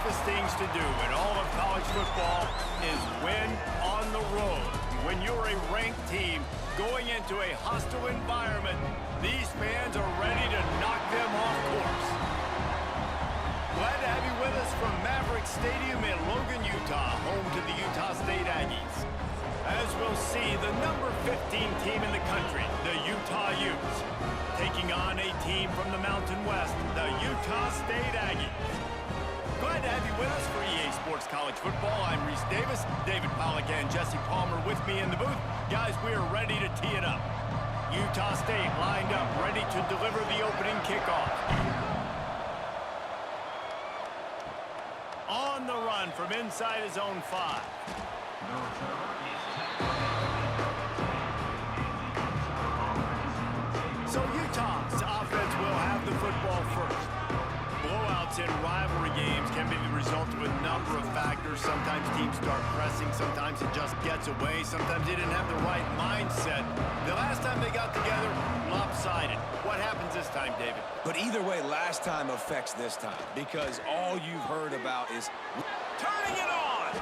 toughest things to do in all of college football is win on the road. When you're a ranked team going into a hostile environment, these fans are ready to knock them off course. Glad to have you with us from Maverik Stadium in Logan, Utah, home to the Utah State Aggies. As we'll see, the number 15 team in the country, the Utah Utes, taking on a team from the Mountain West, the Utah State Aggies. Glad to have you with us for EA Sports College Football. I'm Reese Davis, David Pollack and Jesse Palmer with me in the booth. Guys, we are ready to tee it up. Utah State lined up, ready to deliver the opening kickoff. On the run from inside his own 5. So Utah's offense will have the football first. Blowouts in rivalry games can be the result of a number of factors. Sometimes teams start pressing, sometimes it just gets away, sometimes they didn't have the right mindset. The last time they got together, lopsided. What happens this time, David? But either way, last time affects this time because all you've heard about is turning it on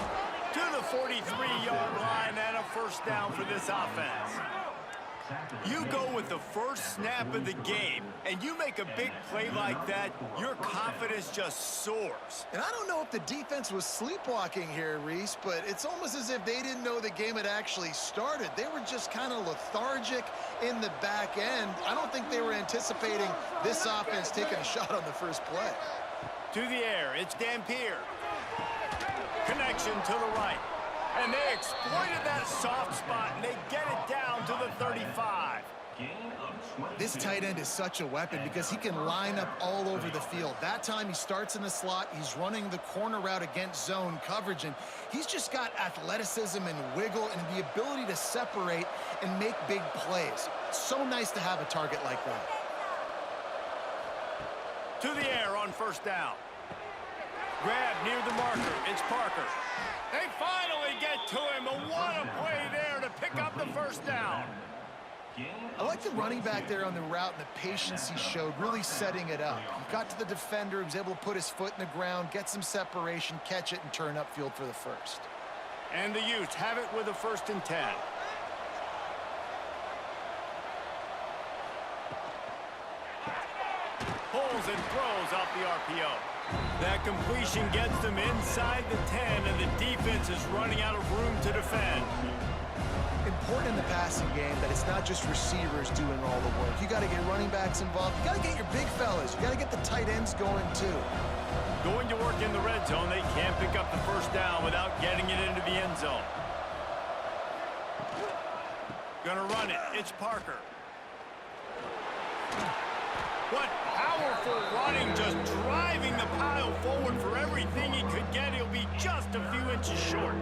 to the 43-yard line and a first down for this offense. You go with the first snap of the game, and you make a big play like that, your confidence just soars. And I don't know if the defense was sleepwalking here, Reese, but it's almost as if they didn't know the game had actually started. They were just kind of lethargic in the back end. I don't think they were anticipating this offense taking a shot on the first play. To the air, it's Dampier. Connection to the right. And they exploited that soft spot, and they get it down to the 35. This tight end is such a weapon because he can line up all over the field. That time he starts in the slot, he's running the corner route against zone coverage, and he's just got athleticism and wiggle and the ability to separate and make big plays. So nice to have a target like that. To the air on first down. Grab near the marker, it's Parker. They finally get to him, but what a play there to pick up the first down. I like the running back there on the route and the patience he showed, really setting it up. He got to the defender, he was able to put his foot in the ground, get some separation, catch it, and turn upfield for the first. And the Utes have it with a 1st and 10. Pulls and throws off the RPO. That completion gets them inside the 10, and the defense is running out of room to defend. Important in the passing game that it's not just receivers doing all the work. You got to get running backs involved. You got to get your big fellas. You got to get the tight ends going too. Going to work in the red zone, they can't pick up the first down without getting it into the end zone. Gonna run it. It's Parker. What powerful running, just driving the pile forward for everything he could get. He'll be just a few inches short.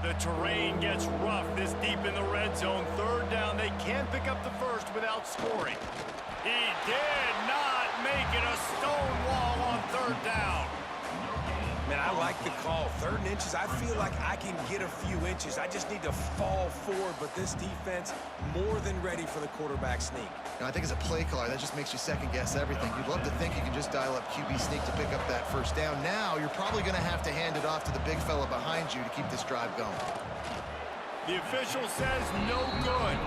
The terrain gets rough this deep in the red zone. 3rd down, they can't pick up the first without scoring. He did not make it a stone wall on 3rd down. Man, I like the call. 3rd and inches, I feel like I can get a few inches. I just need to fall forward, but this defense more than ready for the quarterback sneak. Now, I think as a play caller, that just makes you second-guess everything. You'd love to think you can just dial up QB sneak to pick up that first down. Now, you're probably going to have to hand it off to the big fella behind you to keep this drive going. The official says no good,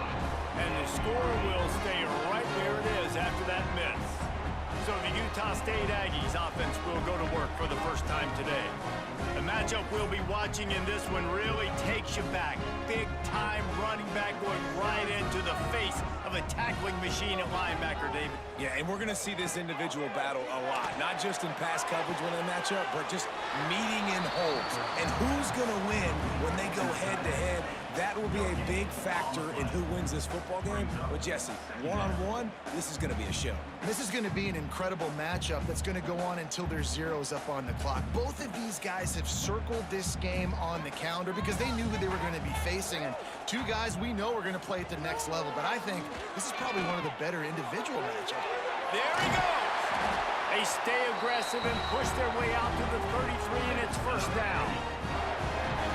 and the score will stay right where it is after that miss. So the Utah State Aggies offense will go to work for the first time today. The matchup we'll be watching in this one really takes you back. Big-time running back going right into the face of a tackling machine at linebacker, David. Yeah, and we're going to see this individual battle a lot. Not just in pass coverage when they match up, but just meeting in holes. And who's going to win when they go head-to-head? That will be a big factor in who wins this football game. But, Jesse, one-on-one, this is going to be a show. This is going to be an incredible matchup that's going to go on until there's zeros up on the clock. Both of these guys have circled this game on the calendar because they knew who they were going to be facing. And two guys we know are going to play at the next level. But I think this is probably one of the better individual matchups. There he goes. They stay aggressive and push their way out to the 33, and it's first down.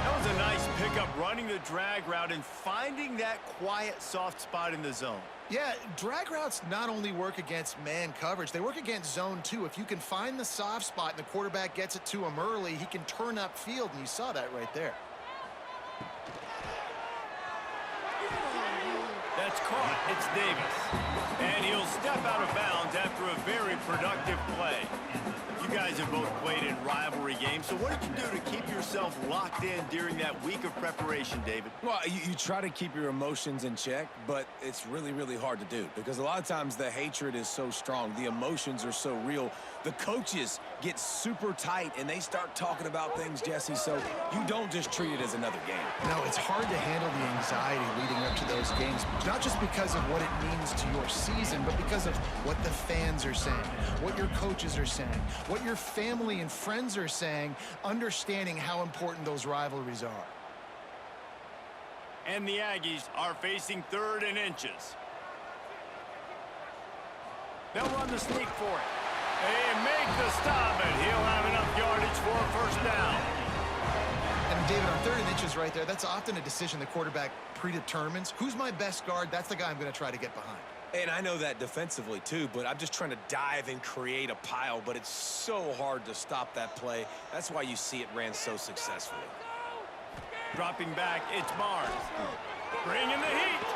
That was was a nice pickup running the drag route and finding that quiet, soft spot in the zone. Yeah, drag routes not only work against man coverage, they work against zone too. If you can find the soft spot and the quarterback gets it to him early, he can turn upfield, and you saw that right there. That's caught. It's Davis. And he'll step out of bounds after a very productive play. You guys have both played in rivalry games, so what did you do to keep yourself locked in during that week of preparation, David? Well, you try to keep your emotions in check, but it's really, really hard to do because a lot of times the hatred is so strong. The emotions are so real. The coaches get super tight, and they start talking about things, Jesse, so you don't just treat it as another game. No, it's hard to handle the anxiety leading up to those games, not just because of what it means to your season, but because of what the fans are saying, what your coaches are saying, what your family and friends are saying, understanding how important those rivalries are. And the Aggies are facing 3rd and inches. They'll run the sneak for it. They make the stop, and he'll have enough yardage for a first down. And David, on 3rd and inches right there, that's often a decision the quarterback predetermines. Who's my best guard? That's the guy I'm going to try to get behind. And I know that defensively, too, but I'm just trying to dive and create a pile, but it's so hard to stop that play. That's why you see it ran so successfully. Dropping back, it's Barnes. Bringing the heat.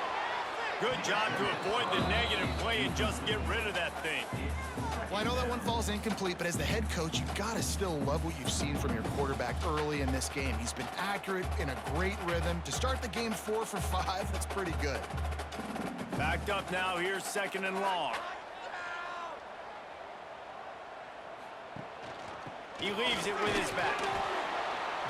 Good job to avoid the negative play and just get rid of that thing. Well, I know that one falls incomplete, but as the head coach, you've got to still love what you've seen from your quarterback early in this game. He's been accurate, in a great rhythm. To start the game 4 for 5, that's pretty good. Backed up now, here's 2nd and long. He leaves it with his back.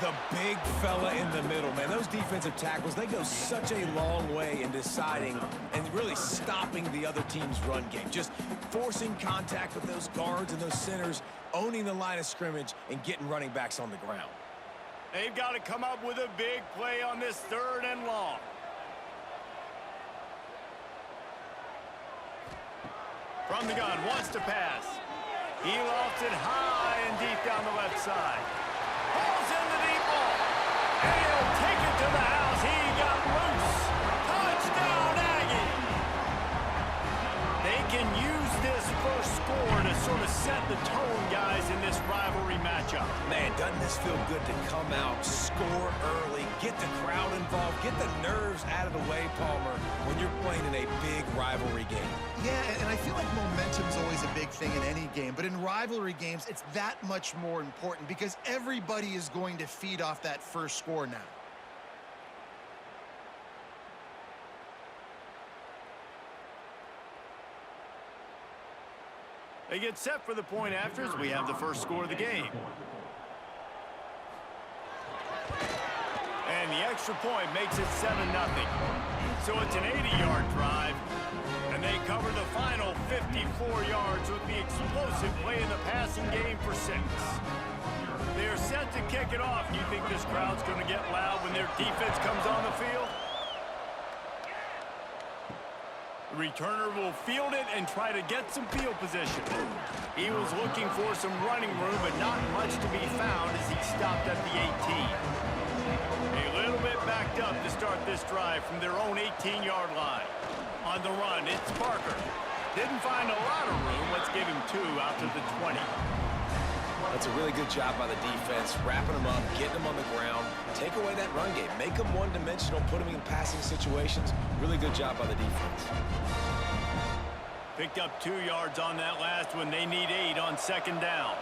The big fella in the middle, man. Those defensive tackles, they go such a long way in deciding and really stopping the other team's run game. Just forcing contact with those guards and those centers, owning the line of scrimmage, and getting running backs on the ground. They've got to come up with a big play on this 3rd and long. From the gun, wants to pass. He lofts it high and deep down the left side. Pulls in the deep ball. And he'll take it to the house. He got loose. Touchdown, Aggie. They can use this first score to sort of set the tone, guys, in this rivalry matchup. Man, doesn't this feel good to come out, score early, get the crowd involved, get the nerves out of the way, Palmer, when you're playing in a big rivalry game. Yeah, and I feel like momentum's always a big thing in any game, but in rivalry games, it's that much more important because everybody is going to feed off that first score now. They get set for the point after as we have the first score of the game. And the extra point makes it 7-0. So it's an 80-yard drive. And they cover the final 54 yards with the explosive play in the passing game for 6. They're set to kick it off. You think this crowd's going to get loud when their defense comes on the field? The returner will field it and try to get some field position. He was looking for some running room, but not much to be found as he stopped at the 18. A little bit backed up to start this drive from their own 18-yard line. On the run, it's Parker. Didn't find a lot of room. Let's give him 2 out to the 20. That's a really good job by the defense, wrapping them up, getting them on the ground, take away that run game, make them one-dimensional, put them in passing situations. Really good job by the defense. Picked up 2 yards on that last one. They need 8 on 2nd down.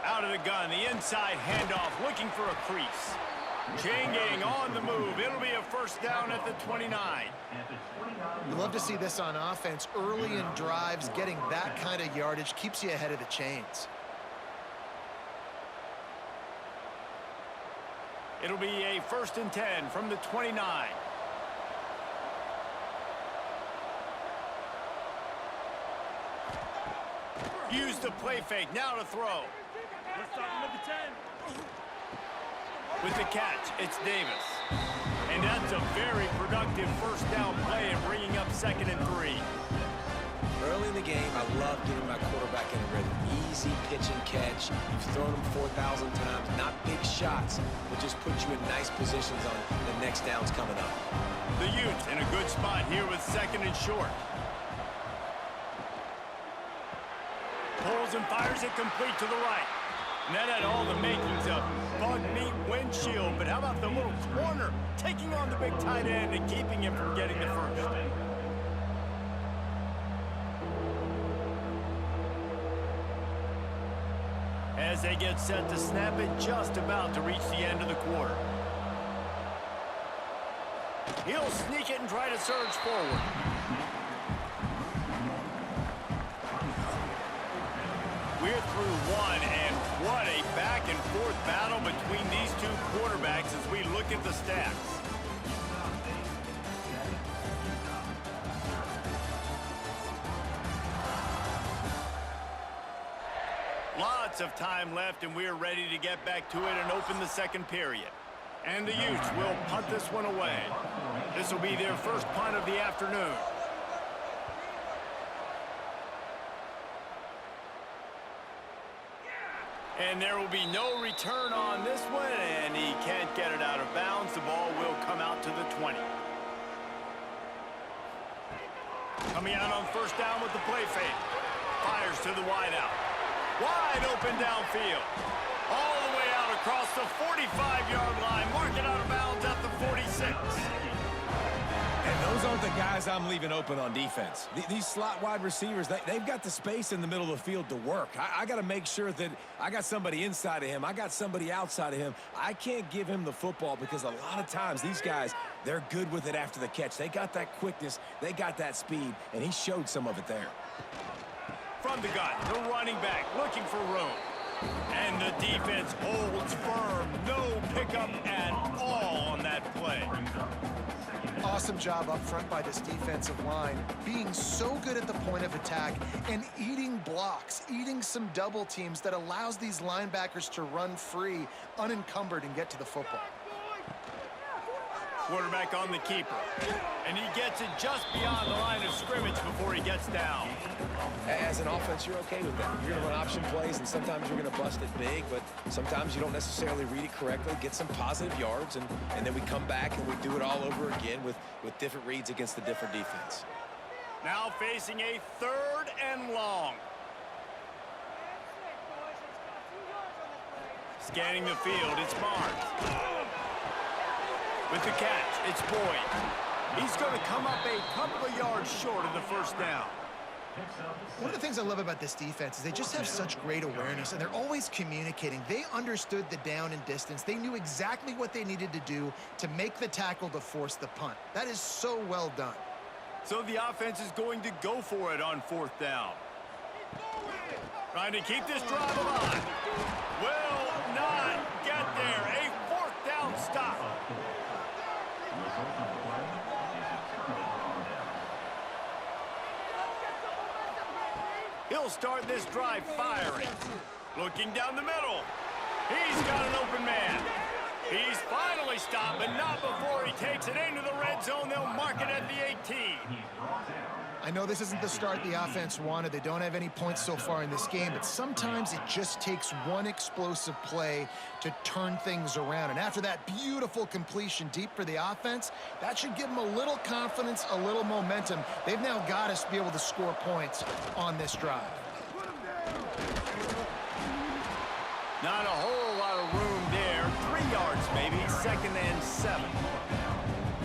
Out of the gun, the inside handoff, looking for a crease. Chain gang on the move. It'll be a first down at the 29. You love to see this on offense. Early in drives, getting that kind of yardage keeps you ahead of the chains. It'll be a 1st and 10 from the 29. Use the play fake. Now to throw. With the catch, it's Davis. And that's a very productive first down play and bringing up 2nd and 3. Early in the game, I love getting my quarterback in a rhythm. Easy pitch and catch. You've thrown them 4,000 times. Not big shots, but just put you in nice positions on the next downs coming up. The Utes in a good spot here with 2nd and short. Pulls and fires it complete to the right. And that had all the makings of bug meat windshield. But how about the little corner taking on the big tight end and keeping him from getting the first? As they get set to snap it, just about to reach the end of the quarter. He'll sneak it and try to surge forward. We're through one, and what a back-and-forth battle between these two quarterbacks as we look at the stats. Lots of time left, and we're ready to get back to it and open the 2nd period. And the Utes will punt this one away. This will be their first punt of the afternoon. And there will be no return on this one, and he can't get it out of bounds. The ball will come out to the 20. Coming out on 1st down with the play fake. Fires to the wideout. Wide open downfield. All the way out across the 45-yard line. Mark it out of bounds at the 46. And those aren't the guys I'm leaving open on defense. These slot wide receivers, they've got the space in the middle of the field to work. I got to make sure that I got somebody inside of him. I got somebody outside of him. I can't give him the football because a lot of times these guys, they're good with it after the catch. They got that quickness. They got that speed, and he showed some of it there. From the gun, the running back looking for room. And the defense holds firm. No pickup at all on that play. Awesome job up front by this defensive line, being so good at the point of attack and eating blocks, eating some double teams that allows these linebackers to run free, unencumbered, and get to the football. Quarterback on the keeper. And he gets it just beyond the line of scrimmage before he gets down. As an offense, you're okay with that. You're going to run option plays, and sometimes you're going to bust it big, but sometimes you don't necessarily read it correctly, get some positive yards, and then we come back and we do it all over again with different reads against the different defense. Now facing a 3rd and long. Scanning the field, it's Barnes. With the catch, it's Boyd. He's going to come up a couple of yards short of the 1st down. One of the things I love about this defense is they just have such great awareness, and they're always communicating. They understood the down and distance. They knew exactly what they needed to do to make the tackle to force the punt. That is so well done. So the offense is going to go for it on 4th down. Trying to keep this drive alive. Will not get there. A 4th down stop. He'll start this drive firing. Looking down the middle. He's got an open man. He's finally stopped, but not before he takes it into the red zone. They'll mark it at the 18. I know this isn't the start the offense wanted. They don't have any points so far in this game, but sometimes it just takes one explosive play to turn things around. And after that beautiful completion deep for the offense, that should give them a little confidence, a little momentum. They've now got us to be able to score points on this drive. Not a whole lot of room there. 3 yards maybe, 2nd and 7.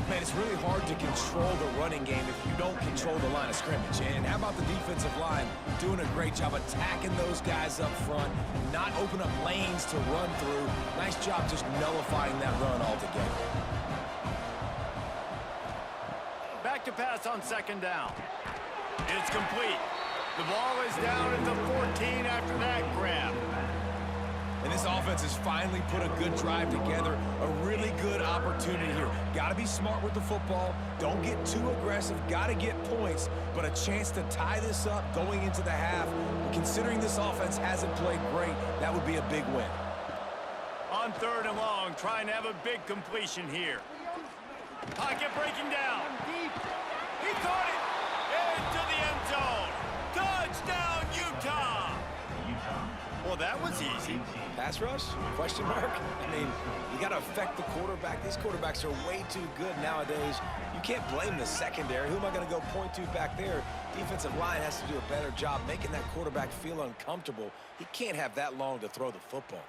Man, it's really hard to control the running game if you don't control the line of scrimmage. And how about the defensive line doing a great job attacking those guys up front, not open up lanes to run through. Nice job just nullifying that run altogether. Back to pass on 2nd down. It's complete. The ball is down at the 14 after that grab. And this offense has finally put a good drive together. A really good opportunity here. Got to be smart with the football. Don't get too aggressive. Got to get points. But a chance to tie this up going into the half. Considering this offense hasn't played great, that would be a big win. On 3rd and long, trying to have a big completion here. Pocket breaking down. He caught it into the end zone. Well, that was easy. Pass rush? Question mark? I mean, you got to affect the quarterback. These quarterbacks are way too good nowadays. You can't blame the secondary. Who am I going to go point to back there? Defensive line has to do a better job making that quarterback feel uncomfortable. He can't have that long to throw the football.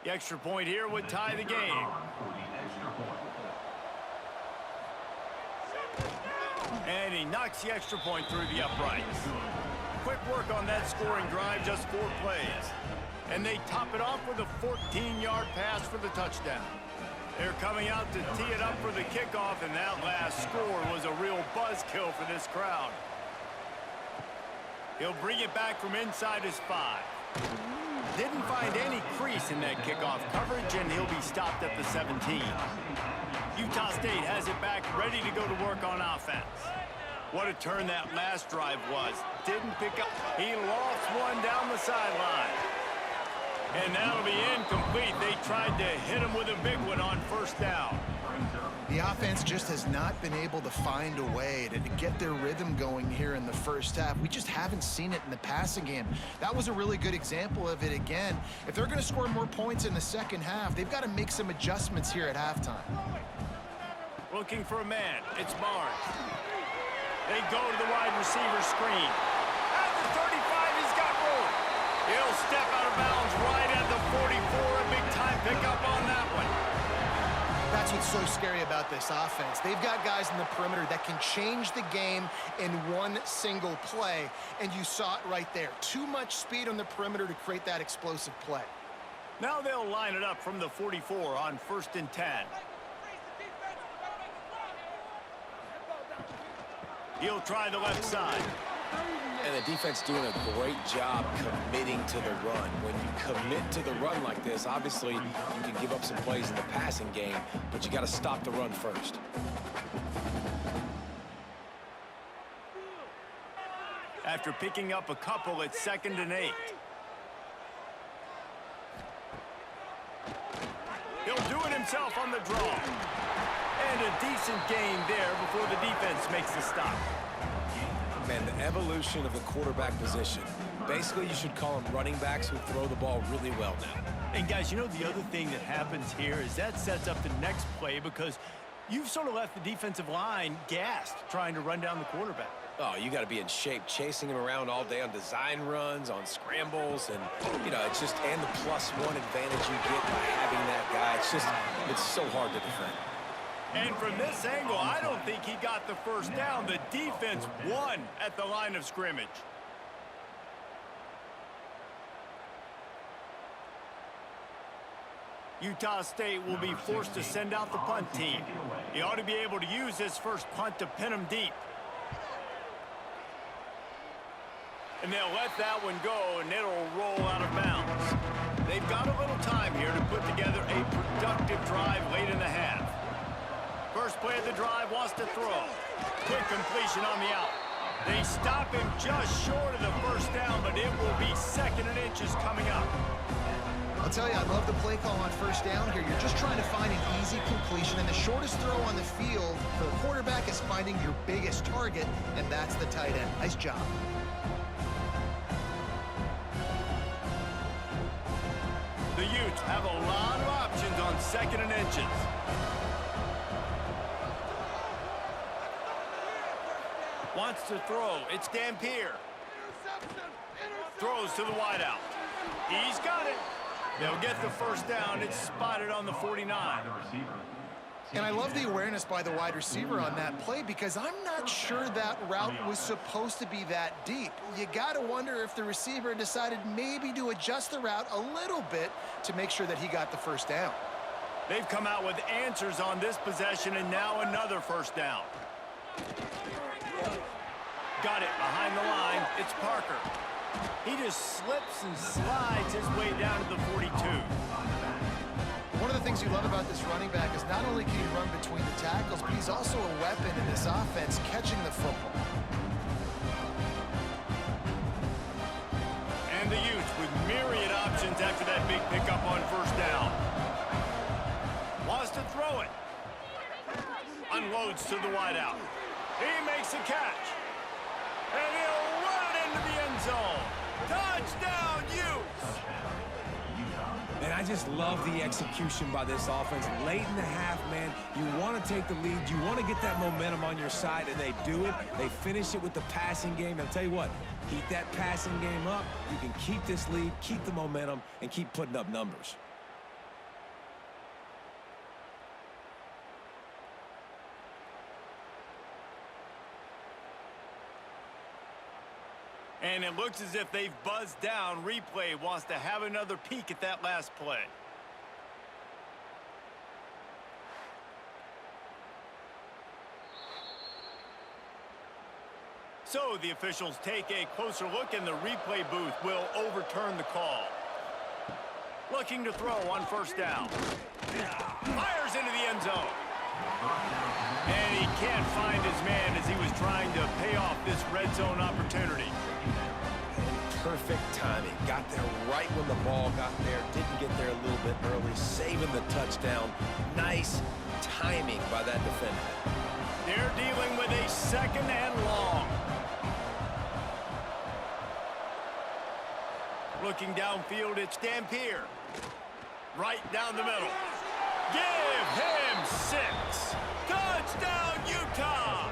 The extra point here would tie the game. And he knocks the extra point through the uprights. Quick work on that scoring drive, just 4 plays. And they top it off with a 14-yard pass for the touchdown. They're coming out to tee it up for the kickoff, and that last score was a real buzzkill for this crowd. He'll bring it back from inside his 5. Didn't find any crease in that kickoff coverage, and he'll be stopped at the 17. Utah State has it back, ready to go to work on offense. What a turn that last drive was. Didn't pick up. He lost one down the sideline. And that'll be incomplete. They tried to hit him with a big one on first down. The offense just has not been able to find a way to get their rhythm going here in the first half. We just haven't seen it in the passing game. That was a really good example of it again. If they're going to score more points in the second half, they've got to make some adjustments here at halftime. Looking for a man. It's Barnes. They go to the wide receiver screen. At the 35, he's got room. He'll step out of bounds right at the 44. A big-time pickup on that one. That's what's so scary about this offense. They've got guys in the perimeter that can change the game in one single play, and you saw it right there. Too much speed on the perimeter to create that explosive play. Now they'll line it up from the 44 on 1st and 10. He'll try the left side. And the defense doing a great job committing to the run. When you commit to the run like this, obviously you can give up some plays in the passing game, but you got to stop the run first. After picking up a couple, it's 2nd and 8. He'll do it himself on the draw. And a decent gain there before the defense makes the stop. Man, the evolution of the quarterback position. Basically, you should call them running backs who throw the ball really well now. And guys, you know the other thing that happens here is that sets up the next play because you've sort of left the defensive line gassed trying to run down the quarterback. Oh, you got to be in shape, chasing him around all day on design runs, on scrambles, and, you know, it's just, and the +1 advantage you get by having that guy. It's so hard to defend. And from this angle, I don't think he got the first down. The defense won at the line of scrimmage. Utah State will be forced to send out the punt team. He ought to be able to use this first punt to pin him deep. And they'll let that one go, and it'll roll out of bounds. They've got a little time here to put together a productive drive late in the half. First play of the drive, wants to throw. Quick completion on the out. They stop him just short of the first down, but it will be 2nd and inches coming up. I'll tell you, I love the play call on first down here. You're just trying to find an easy completion, and the shortest throw on the field for the quarterback is finding your biggest target, and that's the tight end. Nice job. The Utes have a lot of options on 2nd and inches. Wants to throw. It's Dampier. Throws to the wideout. He's got it. They'll get the first down. It's spotted on the 49. And I love the awareness by the wide receiver on that play because I'm not sure that route was supposed to be that deep. You got to wonder if the receiver decided maybe to adjust the route a little bit to make sure that he got the first down. They've come out with answers on this possession, and now another first down. Got it behind the line. It's Parker. He just slips and slides his way down to the 42. One of the things you love about this running back is not only can he run between the tackles, but he's also a weapon in this offense catching the football. with myriad options after that big pickup on first down. Wants to throw it. Unloads to the wideout. He makes a catch. And he'll run it into the end zone. Touchdown, Utes! And I just love the execution by this offense. Late in the half, man, you want to take the lead. You want to get that momentum on your side, and they do it. They finish it with the passing game. I'll tell you what, keep that passing game up. You can keep this lead, keep the momentum, and keep putting up numbers. And it looks as if they've buzzed down. Replay wants to have another peek at that last play. So the officials take a closer look, and the replay booth will overturn the call. Looking to throw on first down. Fires into the end zone. And he can't find his man as he was trying to pay off this red zone opportunity. Perfect timing. Got there right when the ball got there. Didn't get there a little bit early. Saving the touchdown. Nice timing by that defender. They're dealing with a second and long. Looking downfield, it's Dampier. Right down the middle. Give him 6. Touchdown, Utah!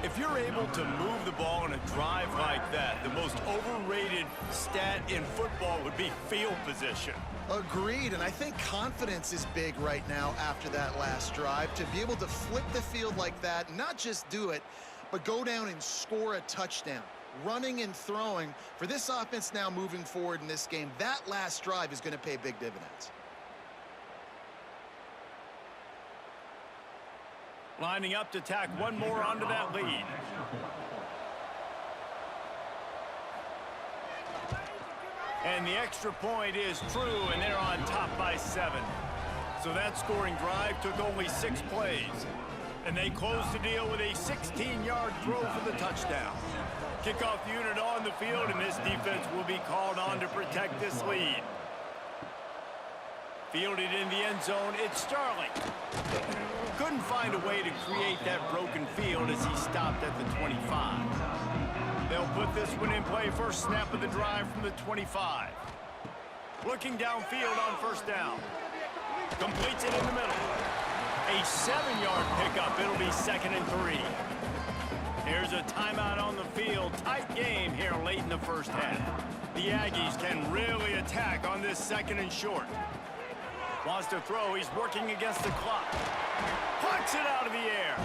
If you're able to move the ball in a drive like that, the most overrated stat in football would be field position. Agreed, and I think confidence is big right now after that last drive. To be able to flip the field like that, not just do it, but go down and score a touchdown. Running and throwing, for this offense now moving forward in this game, that last drive is going to pay big dividends. Lining up to tack one more onto that lead. And the extra point is true, and they're on top by 7. So that scoring drive took only 6 plays. And they close the deal with a 16-yard throw for the touchdown. Kickoff unit on the field, and this defense will be called on to protect this lead. Fielded in the end zone, it's Starling. Couldn't find a way to create that broken field as he stopped at the 25. They'll put this one in play. First snap of the drive from the 25. Looking downfield on first down. Completes it in the middle. A 7-yard pickup. It'll be 2nd and 3. Here's a timeout on the field. Tight game here late in the first half. The Aggies can really attack on this 2nd and short. Wants to throw. He's working against the clock. Pucks it out of the air.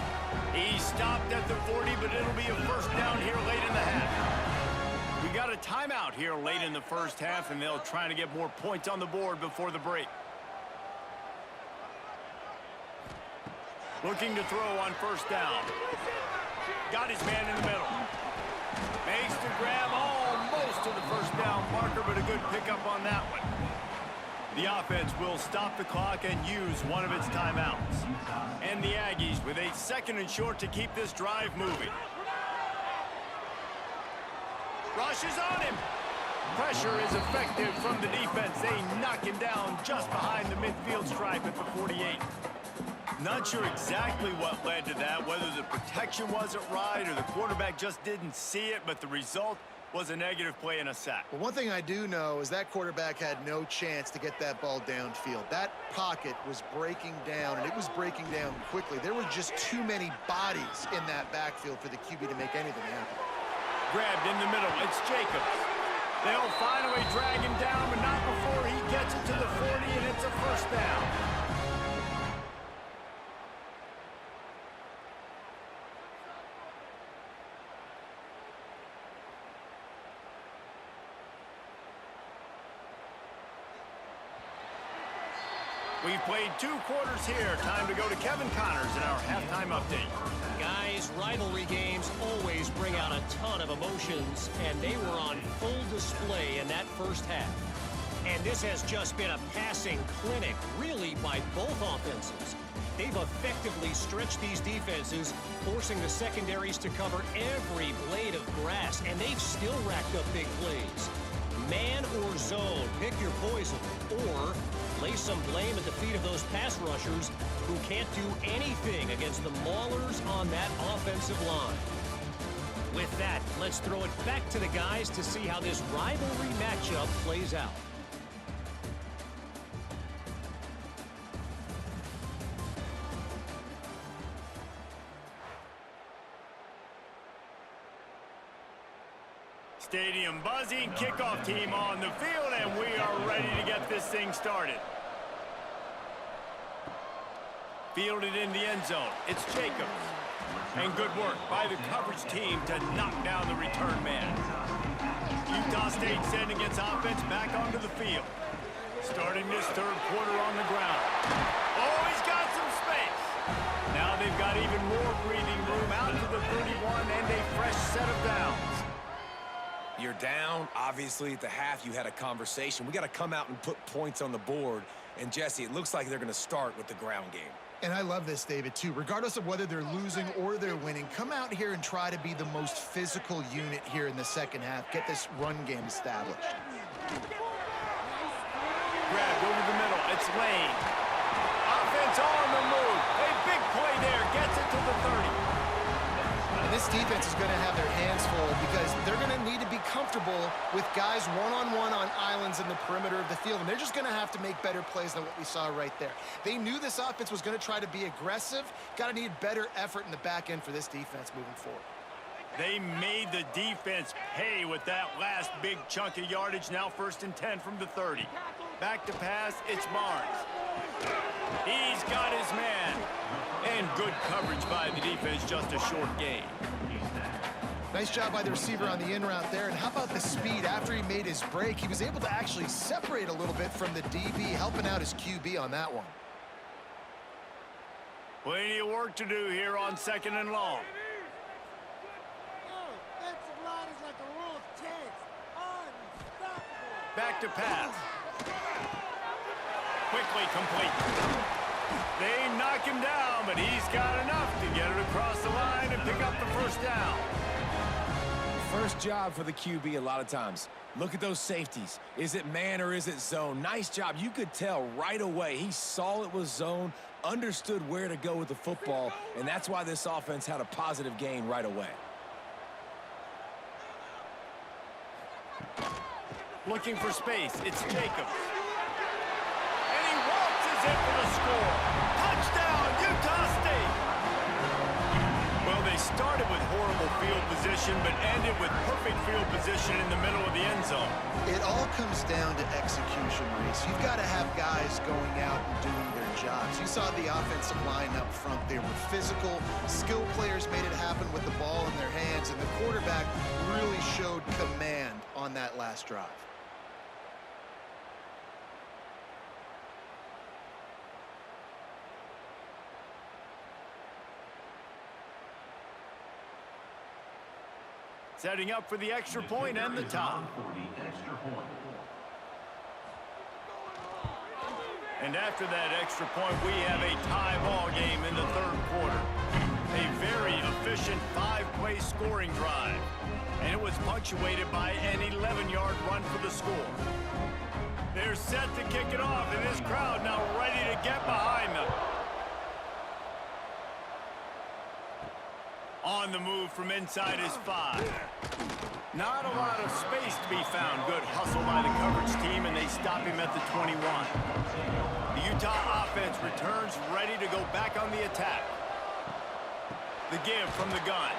He stopped at the 40, but it'll be a first down here late in the half. We got a timeout here late in the first half, and they'll try to get more points on the board before the break. Looking to throw on first down. Got his man in the middle. Makes the grab almost to the first down marker, but a good pickup on that one. The offense will stop the clock and use one of its timeouts. And the Aggies with a 2nd and short to keep this drive moving. Rushes on him. Pressure is effective from the defense. They knock him down just behind the midfield stripe at the 48. Not sure exactly what led to that, whether the protection wasn't right or the quarterback just didn't see it, but the result was a negative play and a sack. Well, one thing I do know is that quarterback had no chance to get that ball downfield. That pocket was breaking down, and it was breaking down quickly. There were just too many bodies in that backfield for the QB to make anything happen. Grabbed in the middle. It's Jacobs. They'll finally drag him down, but not before he gets it to the 40, and it's a first down. We've played 2 quarters here. Time to go to Kevin Connors in our halftime update. Guys, rivalry games always bring out a ton of emotions, and they were on full display in that first half. And this has just been a passing clinic, really, by both offenses. They've effectively stretched these defenses, forcing the secondaries to cover every blade of grass, and they've still racked up big plays. Man or zone, pick your poison. Or lay some blame at the feet of those pass rushers who can't do anything against the maulers on that offensive line. With that, let's throw it back to the guys to see how this rivalry matchup plays out. Stadium buzzing, kickoff team on the field, and we are ready to get this thing started. Fielded in the end zone, it's Jacobs. And good work by the coverage team to knock down the return man. Utah State sending its offense back onto the field. Starting this third quarter on the ground. Oh, he's got some space. Now they've got even more breathing room out to the 31 and a fresh set of downs. You're down. Obviously, at the half, you had a conversation. We got to come out and put points on the board. And, Jesse, it looks like they're going to start with the ground game. And I love this, David, too. Regardless of whether they're losing or they're winning, come out here and try to be the most physical unit here in the second half. Get this run game established. Grabbed over the middle. It's Lane. Offense on the move. A big play there. Gets it to the 30. And this defense is going to have their hands full because they're going to need to be comfortable with guys one-on-one on islands in the perimeter of the field. And they're just going to have to make better plays than what we saw right there. They knew this offense was going to try to be aggressive. Got to need better effort in the back end for this defense moving forward. They made the defense pay with that last big chunk of yardage. Now 1st and 10 from the 30. Back to pass, it's Barnes. He's got his man. And good coverage by the defense, just a short gain. Nice job by the receiver on the in route there. And how about the speed after he made his break? He was able to actually separate a little bit from the DB, helping out his QB on that one. Plenty of work to do here on 2nd and long. Back to pass. Quickly complete. They knock him down, but he's got enough to get it across the line and pick up the first down. First job for the QB a lot of times. Look at those safeties. Is it man or is it zone? Nice job. You could tell right away. He saw it was zone, understood where to go with the football, and that's why this offense had a positive gain right away. Looking for space. It's Jacobs. And he waltzes in for the score. Touchdown, Utah State. Well, they started with horrible field position, but ended with perfect field position in the middle of the end zone. It all comes down to execution, Reese. You've got to have guys going out and doing their jobs. You saw the offensive line up front. They were physical. Skilled players made it happen with the ball in their hands, and the quarterback really showed command on that last drive. Setting up for the extra point and the top. And after that extra point, we have a tie ball game in the third quarter. A very efficient 5-play scoring drive. And it was punctuated by an 11-yard run for the score. They're set to kick it off, and this crowd now ready to get behind them. On the move from inside his 5. Not a lot of space to be found. Good hustle by the coverage team, and they stop him at the 21. The Utah offense returns ready to go back on the attack. The give from the gun.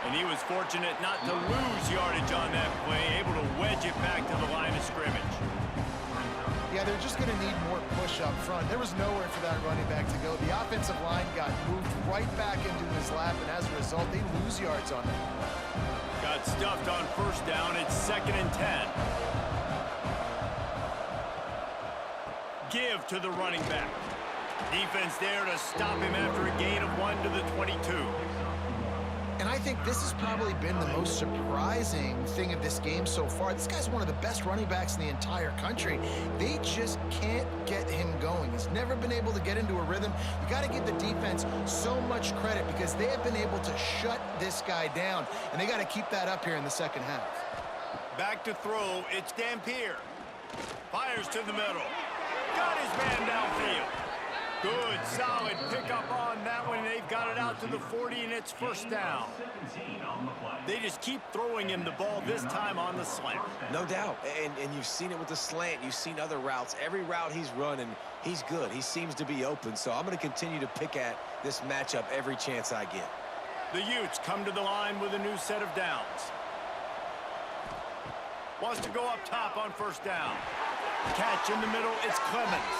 And he was fortunate not to lose yardage on that play, able to wedge it back to the line of scrimmage. Yeah, they're just going to need more push up front. There was nowhere for that running back to go. The offensive line got moved right back into his lap, and as a result, they lose yards on that. Got stuffed on first down. It's 2nd and 10. Give to the running back. Defense there to stop him after a gain of 1 to the 22. And I think this has probably been the most surprising thing of this game so far. This guy's one of the best running backs in the entire country. They just can't get him going. He's never been able to get into a rhythm. You got to give the defense so much credit because they have been able to shut this guy down, and they got to keep that up here in the second half. Back to throw, it's Dampier. Fires to the middle. Got his man downfield. Good, solid pickup on that one. They've got it out to the 40, and it's first down. They just keep throwing him the ball, this time on the slant. No doubt, and you've seen it with the slant. You've seen other routes. Every route he's running, he's good. He seems to be open, so I'm going to continue to pick at this matchup every chance I get. The Utes come to the line with a new set of downs. Wants to go up top on first down. Catch in the middle, it's Clemens.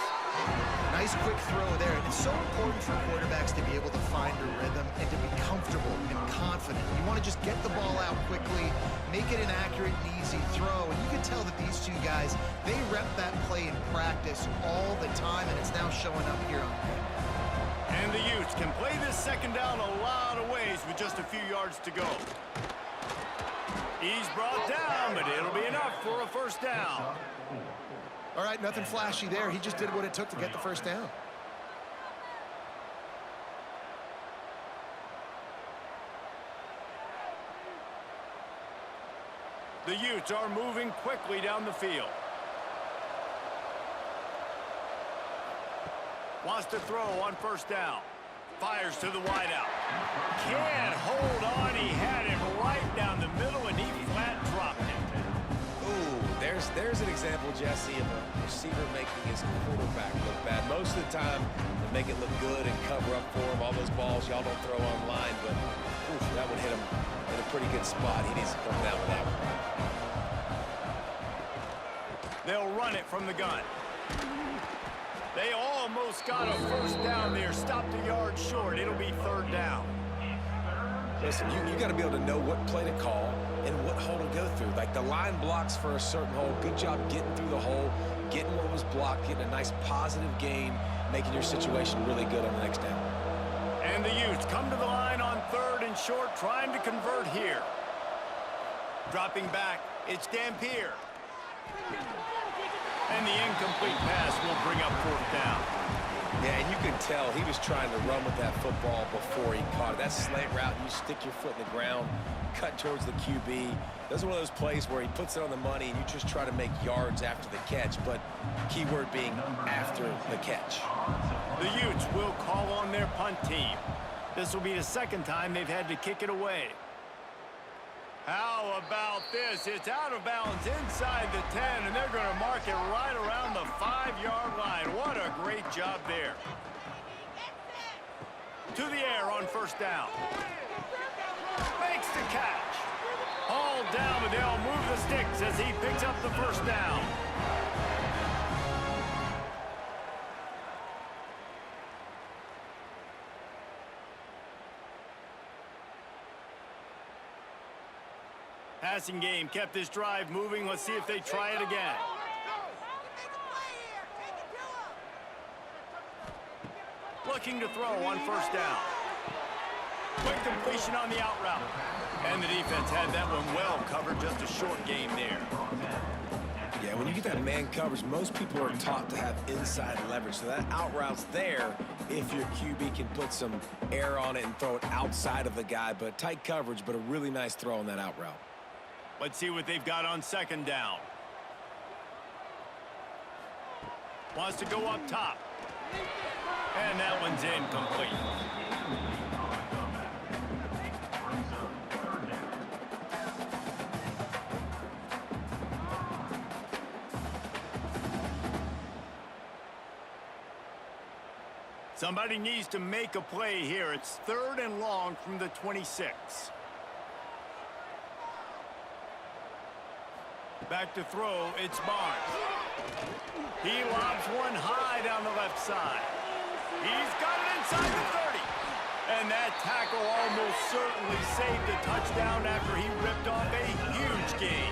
Nice quick throw there. And it's so important for quarterbacks to be able to find a rhythm and to be comfortable and confident. You want to just get the ball out quickly, make it an accurate and easy throw. And you can tell that these two guys, they rep that play in practice all the time, and it's now showing up here on tape. And the Utes can play this second down a lot of ways with just a few yards to go. He's brought down, but it'll be enough for a first down. All right, nothing flashy there. He just did what it took to get the first down. The Utes are moving quickly down the field. Wants to throw on first down. Fires to the wideout. Can't hold on. He had it right down the middle, and he flat dropped it. Ooh, there's an example, Jesse, of a receiver making his quarterback look bad. Most of the time, they make it look good and cover up for him. All those balls y'all don't throw online, but oof, that would hit him in a pretty good spot. He needs to come down with that one. They'll run it from the gun. They almost got a first down there. Stopped a yard short. It'll be third down. Listen, you got to be able to know what play to call and what hole to go through. Like the line blocks for a certain hole. Good job getting through the hole, getting what was blocked, getting a nice positive gain, making your situation really good on the next down. And the Utes come to the line on third and short, trying to convert here. Dropping back, it's Dampier. And the incomplete pass will bring up fourth down. Yeah, and you can tell he was trying to run with that football before he caught it. That slant route, you stick your foot in the ground, cut towards the QB. Those are one of those plays where he puts it on the money and you just try to make yards after the catch, but keyword being after the catch. The Utes will call on their punt team. This will be the second time they've had to kick it away. How about this? It's out of bounds inside the 10, and they're going to mark it right around the 5-yard line. What a great job there. To the air on first down. Makes the catch. All down, but they'll move the sticks as he picks up the first down. Passing game kept this drive moving. Let's see if they try it again. Looking to throw on first down. Quick completion on the out route. And the defense had that one well covered. Just a short game there. Yeah, when you get that man coverage, most people are taught to have inside leverage. So that out route's there if your QB can put some air on it and throw it outside of the guy. But tight coverage, but a really nice throw on that out route. Let's see what they've got on second down. Wants to go up top. And that one's incomplete. Somebody needs to make a play here. It's third and long from the 26. Back to throw, it's Barnes. He lobs one high down the left side. He's got it inside the 30. And that tackle almost certainly saved the touchdown after he ripped off a huge gain.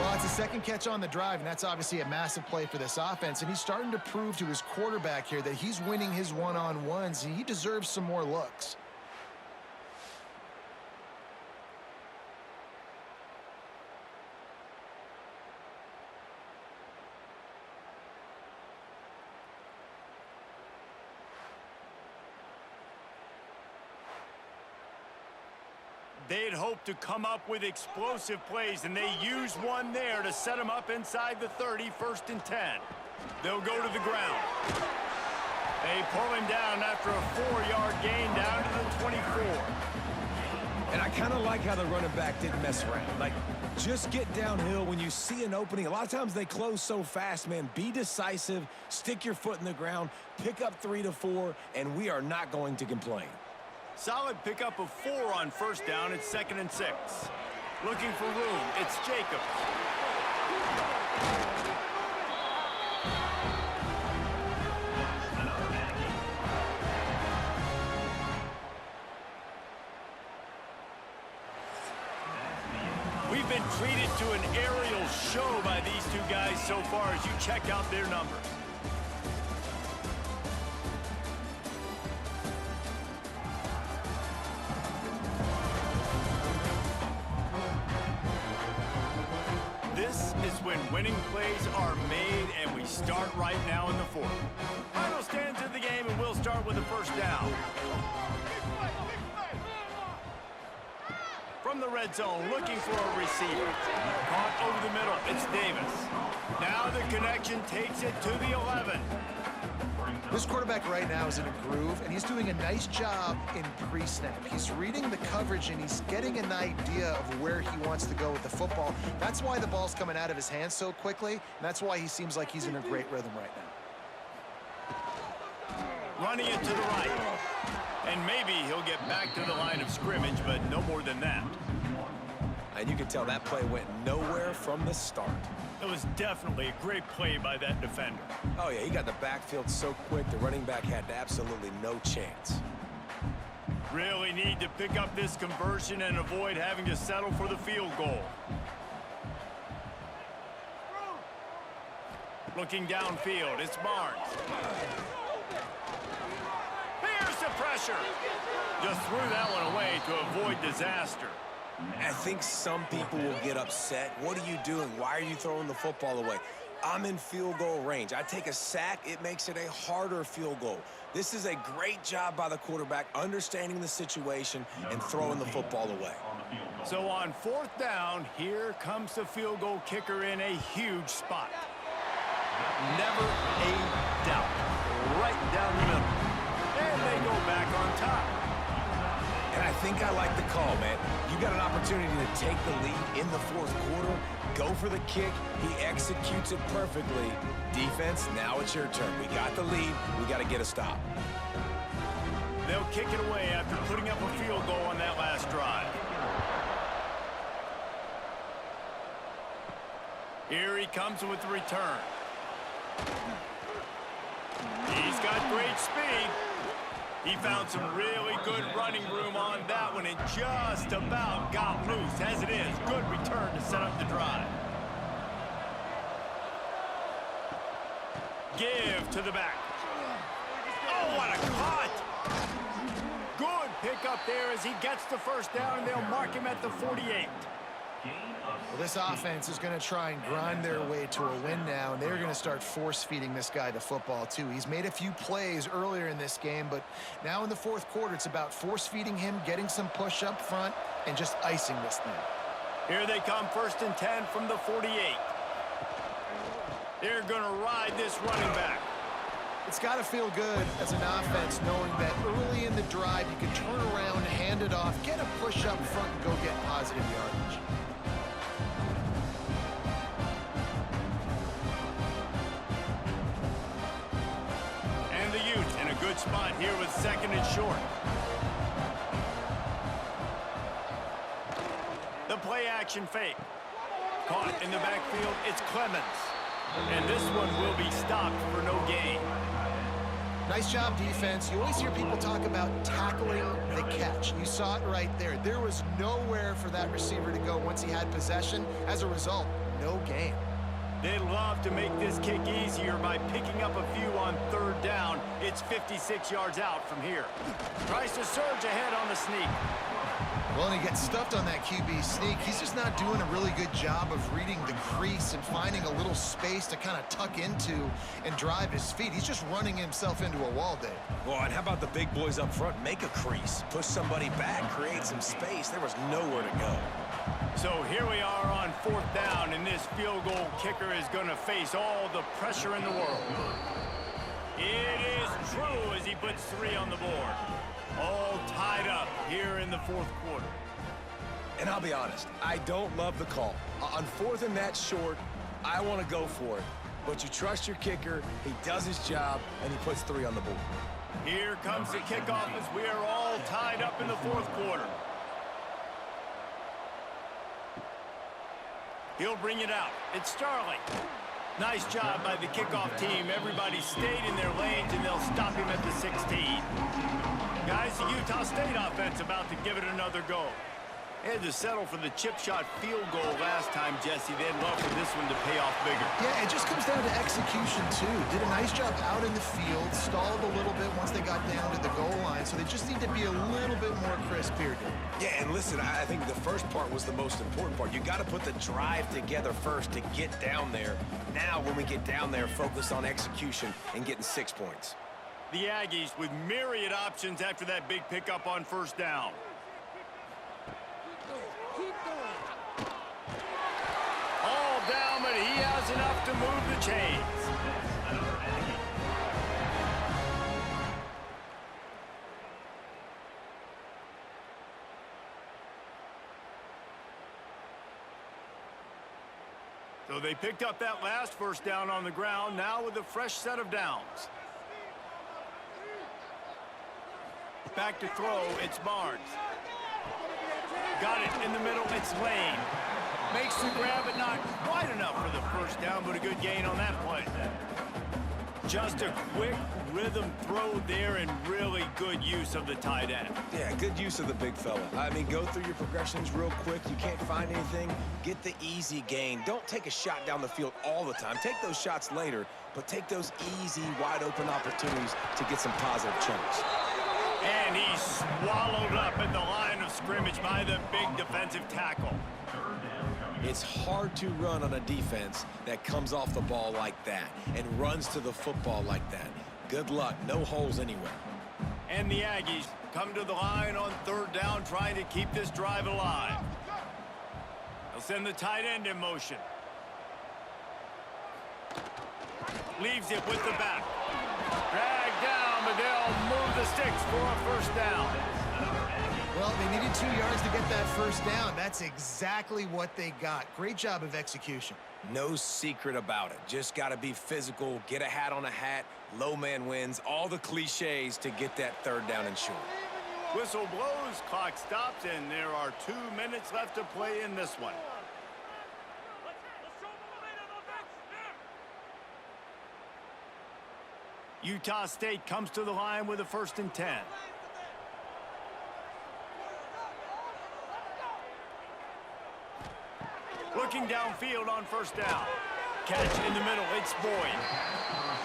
Well, it's a second catch on the drive, and that's obviously a massive play for this offense. And he's starting to prove to his quarterback here that he's winning his one-on-ones, and he deserves some more looks. They'd hoped to come up with explosive plays, and they used one there to set them up inside the 30, 1st and 10. They'll go to the ground. They pull him down after a 4-yard gain down to the 24. And I kind of like how the running back didn't mess around. Like, just get downhill when you see an opening. A lot of times they close so fast, man. Be decisive, stick your foot in the ground, pick up 3 to 4, and we are not going to complain. Solid pickup of 4 on 1st down. It's 2nd and 6. Looking for room. It's Jacobs. We've been treated to an aerial show by these two guys so far as you check out their numbers. This is when winning plays are made, and we start right now in the 4th. Final stands in the game, and we'll start with a 1st down. From the red zone, looking for a receiver. Caught over the middle, it's Davis. Now the connection takes it to the 11. This quarterback right now is in a groove, and he's doing a nice job in pre-snap. He's reading the coverage, and he's getting an idea of where he wants to go with the football. That's why the ball's coming out of his hands so quickly, and that's why he seems like he's in a great rhythm right now. Running it to the right. And maybe he'll get back to the line of scrimmage, but no more than that. And you can tell that play went nowhere from the start. It was definitely a great play by that defender. Oh, yeah, he got the backfield so quick, the running back had absolutely no chance. Really need to pick up this conversion and avoid having to settle for the field goal. Looking downfield, it's Barnes. Here's the pressure. Just threw that one away to avoid disaster. I think some people will get upset. What are you doing? Why are you throwing the football away? I'm in field goal range. I take a sack, it makes it a harder field goal. This is a great job by the quarterback, understanding the situation and throwing the football away. So on 4th down, here comes the field goal kicker in a huge spot. Never a doubt. Right down the middle. And they go back on top. And I think I like the call, man. You got an opportunity to take the lead in the 4th quarter. Go for the kick. He executes it perfectly. Defense, now it's your turn. We got the lead. We got to get a stop. They'll kick it away after putting up a field goal on that last drive. Here he comes with the return. He's got great speed. He found some really good running room on that one and just about got loose. As it is, good return to set up the drive. Give to the back. Oh, what a cut! Good pickup there as he gets the 1st down, and they'll mark him at the 48. Well, this offense is going to try and grind their way to a win now, and they're going to start force-feeding this guy the football, too. He's made a few plays earlier in this game, but now in the 4th quarter, it's about force-feeding him, getting some push up front, and just icing this thing. Here they come, 1st and 10 from the 48. They're going to ride this running back. It's got to feel good as an offense knowing that early in the drive you can turn around, hand it off, get a push up front, and go get positive yardage. And the Utes in a good spot here with 2nd and short. The play action fake. Caught in the backfield, it's Clemens. And this one will be stopped for no gain. Nice job, defense. You always hear people talk about tackling the catch. You saw it right there. There was nowhere for that receiver to go once he had possession. As a result, no gain. They love to make this kick easier by picking up a few on 3rd down. It's 56 yards out from here. Tries to surge ahead on the sneak. Well, and he gets stuffed on that QB sneak. He's just not doing a really good job of reading the crease and finding a little space to kind of tuck into and drive his feet. He's just running himself into a wall, Dave. Well, and how about the big boys up front? Make a crease, push somebody back, create some space. There was nowhere to go. So here we are on 4th down, and this field goal kicker is going to face all the pressure in the world. It is true as he puts 3 on the board. All tied up here in the 4th quarter. And I'll be honest, I don't love the call. On 4th and that short, I want to go for it. But you trust your kicker, he does his job, and he puts 3 on the board. Here comes the kickoff as we are all tied up in the 4th quarter. He'll bring it out. It's Starling. Nice job by the kickoff team. Everybody stayed in their lanes, and they'll stop him at the 16. Guys, the Utah State offense about to give it another go. They had to settle for the chip shot field goal last time, Jesse. They'd love for this one to pay off bigger. Yeah, it just comes down to execution, too. Did a nice job out in the field, stalled a little bit once they got down to the goal line, so they just need to be a little bit more crisp here, Dave. Yeah, and listen, I think the first part was the most important part. You got to put the drive together first to get down there. Now, when we get down there, focus on execution and getting 6 points. The Aggies with myriad options after that big pickup on 1st down. All down, but he has enough to move the chains. So they picked up that last 1st down on the ground, now with a fresh set of downs. Back to throw, it's Barnes. Got it in the middle, it's Lane. Makes the grab, but not quite enough for the 1st down, but a good gain on that play. Just a quick rhythm throw there and really good use of the tight end. Yeah, good use of the big fella. I mean, go through your progressions real quick. You can't find anything, get the easy gain. Don't take a shot down the field all the time. Take those shots later, but take those easy, wide-open opportunities to get some positive chunks. And he's swallowed up at the line of scrimmage by the big defensive tackle. It's hard to run on a defense that comes off the ball like that and runs to the football like that. Good luck. No holes anywhere. And the Aggies come to the line on 3rd down, trying to keep this drive alive. They'll send the tight end in motion. Leaves it with the back. Dragged down, but they'll move the sticks for a 1st down. Well, they needed 2 yards to get that 1st down. That's exactly what they got. Great job of execution. No secret about it. Just got to be physical, get a hat on a hat, low man wins, all the cliches to get that 3rd down and short. Whistle blows, clock stops, and there are 2 minutes left to play in this one. Utah State comes to the line with a 1st and 10. Looking downfield on 1st down. Catch in the middle, it's Boyd.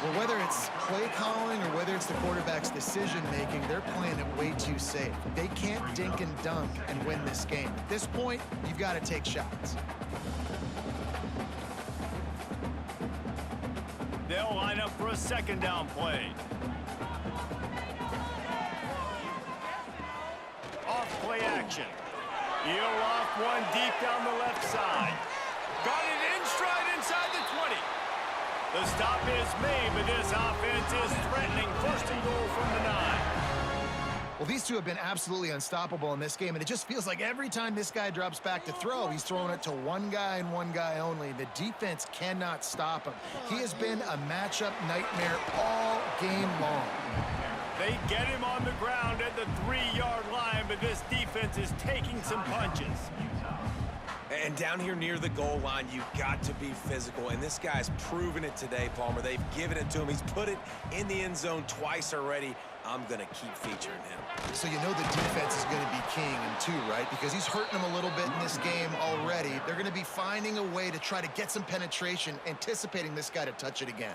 Well, whether it's play calling or whether it's the quarterback's decision-making, they're playing it way too safe. They can't dink and dunk and win this game. At this point, you've got to take shots. They'll line up for a 2nd down play. Off play action. He'll off one deep down the left side. Got it in stride inside the 20. The stop is made, but this offense is threatening. 1st and goal from the 9. Well, these two have been absolutely unstoppable in this game, and it just feels like every time this guy drops back to throw, he's throwing it to one guy and one guy only. The defense cannot stop him. He has been a matchup nightmare all game long. They get him on the ground at the 3-yard line, but this defense is taking some punches. And down here near the goal line, you've got to be physical. And this guy's proven it today, Palmer. They've given it to him. He's put it in the end zone twice already. I'm going to keep featuring him. So you know the defense is going to be king in two, right? Because he's hurting them a little bit in this game already. They're going to be finding a way to try to get some penetration, anticipating this guy to touch it again.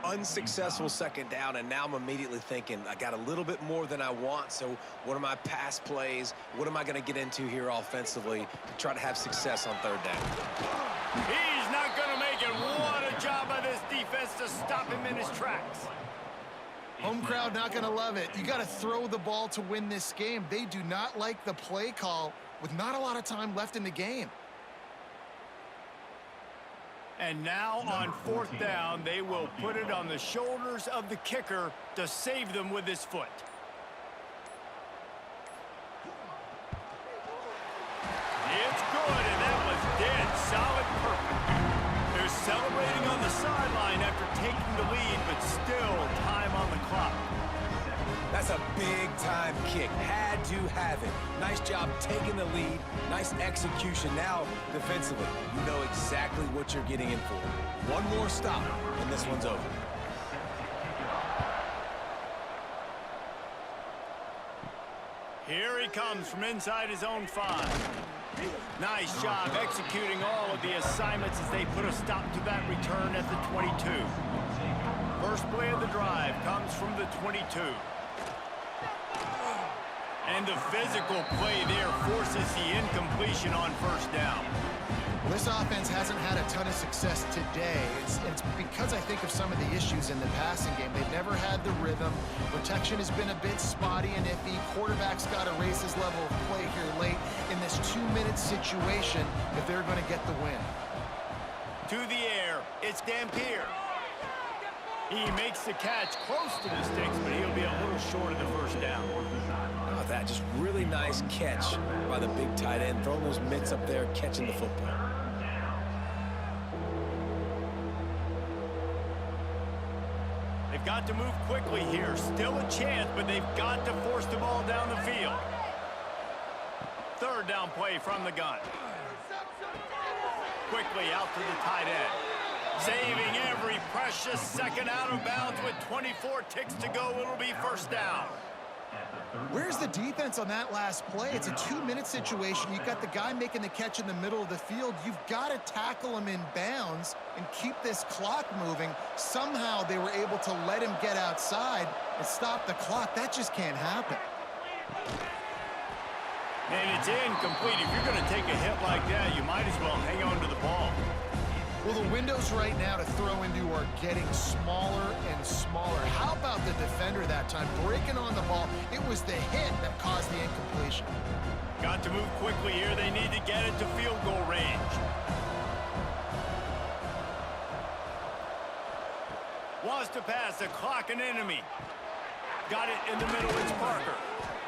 Unsuccessful second down, and now I'm immediately thinking, I got a little bit more than I want, so what are my pass plays? What am I going to get into here offensively to try to have success on third down? He's not going to make it. What a job by this defense to stop him in his tracks. Home crowd not going to love it. You got to throw the ball to win this game. They do not like the play call with not a lot of time left in the game. And now on fourth down, they will put it on the shoulders of the kicker to save them with his foot. It's good, and that was dead solid perfect. They're celebrating on the sideline after taking the lead, but still time on the clock. That's a big-time kick. Had to have it. Nice job taking the lead. Nice execution. Now, defensively, you know exactly what you're getting in for. One more stop, and this one's over. Here he comes from inside his own 5. Nice job executing all of the assignments as they put a stop to that return at the 22. First play of the drive comes from the 22. And the physical play there forces the incompletion on first down. This offense hasn't had a ton of success today. It's because I think of some of the issues in the passing game. They've never had the rhythm. Protection has been a bit spotty and iffy. Quarterback's got to raise his level of play here late in this 2-minute situation if they're going to get the win. To the air, it's Dampier. He makes the catch close to the sticks, but he'll be a little short of the first down. Oh, that just really nice catch by the big tight end, throwing those mitts up there, catching the football. They've got to move quickly here. Still a chance, but they've got to force the ball down the field. Third down play from the gun. Quickly out to the tight end. Saving every precious second out of bounds with 24 ticks to go. It'll be first down. Where's the defense on that last play? It's a 2-minute situation. You've got the guy making the catch in the middle of the field. You've got to tackle him in bounds and keep this clock moving. Somehow they were able to let him get outside and stop the clock. That just can't happen. And it's incomplete. If you're going to take a hit like that, you might as well hang on to the ball. Well, the windows right now to throw into are getting smaller and smaller. How about the defender that time breaking on the ball? It was the hit that caused the incompletion. Got to move quickly here. They need to get it to field goal range. Wants to pass the clock an enemy. Got it in the middle. It's Parker.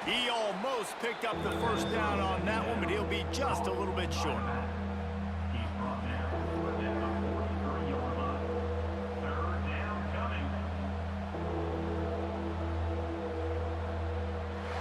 He almost picked up the first down on that one, but he'll be just a little bit short.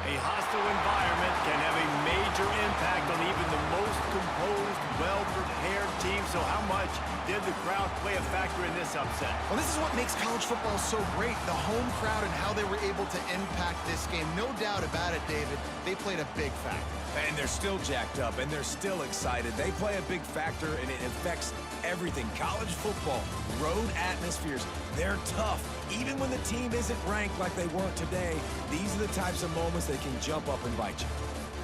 A hostile environment can have a major impact on even the most composed, well-prepared team. So how much did the crowd play a factor in this upset? Well, this is what makes college football so great, the home crowd and how they were able to impact this game. No doubt about it, David. They played a big factor. And they're still jacked up, and they're still excited. They play a big factor, and it affects everything. College football, road atmospheres, they're tough. Even when the team isn't ranked like they weren't today, these are the types of moments that can jump up and bite you.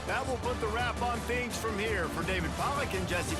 That will put the wrap on things from here. For David Pollack and Jesse